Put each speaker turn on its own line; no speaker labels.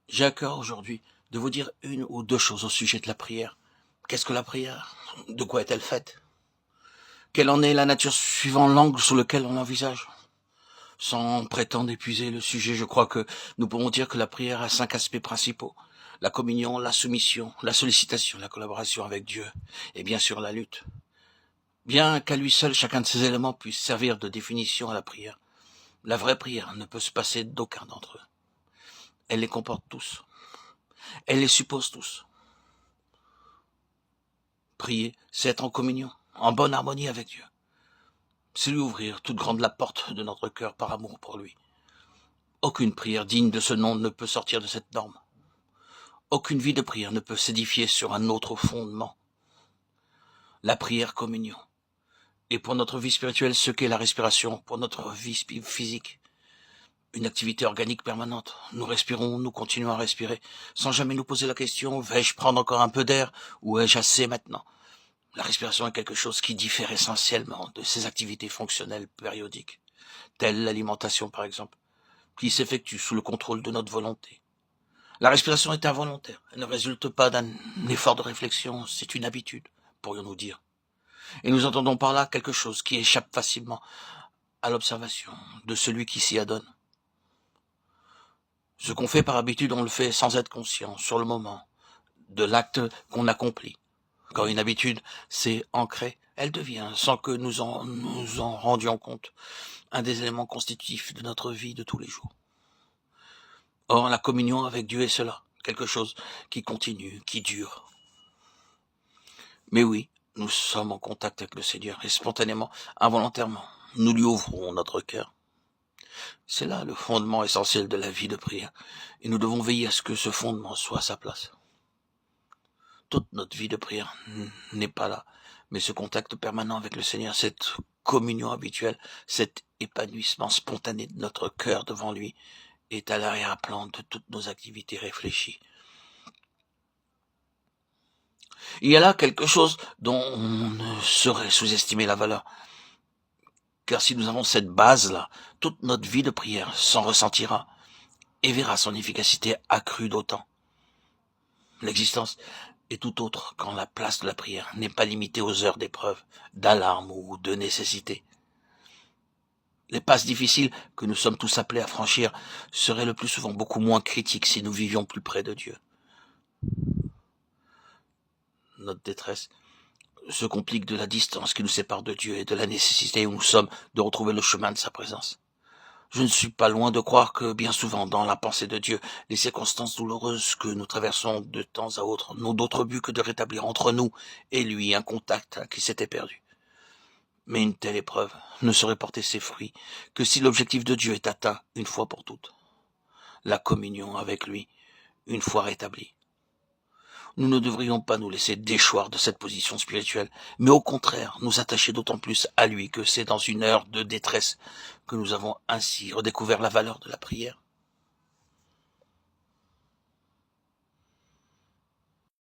J'ai à cœur aujourd'hui de vous dire une ou deux choses au sujet de la prière. Qu'est-ce que la prière? De quoi est-elle faite? Quelle en est la nature suivant l'angle sur lequel on l'envisage? Sans prétendre épuiser le sujet, je crois que nous pouvons dire que la prière a 5 aspects principaux. La communion, la soumission, la sollicitation, la collaboration avec Dieu et bien sûr la lutte. Bien qu'à lui seul, chacun de ces éléments puisse servir de définition à la prière, la vraie prière ne peut se passer d'aucun d'entre eux. Elle les comporte tous. Elle les suppose tous. Prier, c'est être en communion, en bonne harmonie avec Dieu. C'est lui ouvrir toute grande la porte de notre cœur par amour pour lui. Aucune prière digne de ce nom ne peut sortir de cette norme. Aucune vie de prière ne peut s'édifier sur un autre fondement. La prière communion. Et pour notre vie spirituelle, ce qu'est la respiration, pour notre vie physique, une activité organique permanente. Nous respirons, nous continuons à respirer, sans jamais nous poser la question, vais-je prendre encore un peu d'air, ou ai-je assez maintenant? La respiration est quelque chose qui diffère essentiellement de ces activités fonctionnelles périodiques, telles l'alimentation par exemple, qui s'effectue sous le contrôle de notre volonté. La respiration est involontaire, elle ne résulte pas d'un effort de réflexion, c'est une habitude, pourrions-nous dire. Et nous entendons par là quelque chose qui échappe facilement à l'observation de celui qui s'y adonne. Ce qu'on fait par habitude, on le fait sans être conscient, sur le moment, de l'acte qu'on accomplit. Quand une habitude s'est ancrée, elle devient, sans que nous en rendions compte, un des éléments constitutifs de notre vie de tous les jours. Or, la communion avec Dieu est cela, quelque chose qui continue, qui dure. Mais oui, nous sommes en contact avec le Seigneur et spontanément, involontairement, nous lui ouvrons notre cœur. C'est là le fondement essentiel de la vie de prière et nous devons veiller à ce que ce fondement soit à sa place. Toute notre vie de prière n'est pas là, mais ce contact permanent avec le Seigneur, cette communion habituelle, cet épanouissement spontané de notre cœur devant lui, est à l'arrière-plan de toutes nos activités réfléchies. Il y a là quelque chose dont on ne saurait sous-estimer la valeur. Car si nous avons cette base-là, toute notre vie de prière s'en ressentira et verra son efficacité accrue d'autant. L'existence est tout autre quand la place de la prière n'est pas limitée aux heures d'épreuve, d'alarme ou de nécessité. Les passes difficiles que nous sommes tous appelés à franchir seraient le plus souvent beaucoup moins critiques si nous vivions plus près de Dieu. Notre détresse se complique de la distance qui nous sépare de Dieu et de la nécessité où nous sommes de retrouver le chemin de sa présence. Je ne suis pas loin de croire que bien souvent, dans la pensée de Dieu, les circonstances douloureuses que nous traversons de temps à autre n'ont d'autre but que de rétablir entre nous et lui un contact qui s'était perdu. Mais une telle épreuve ne saurait porter ses fruits que si l'objectif de Dieu est atteint une fois pour toutes. La communion avec lui, une fois rétablie. Nous ne devrions pas nous laisser déchoir de cette position spirituelle, mais au contraire, nous attacher d'autant plus à lui que c'est dans une heure de détresse que nous avons ainsi redécouvert la valeur de la prière.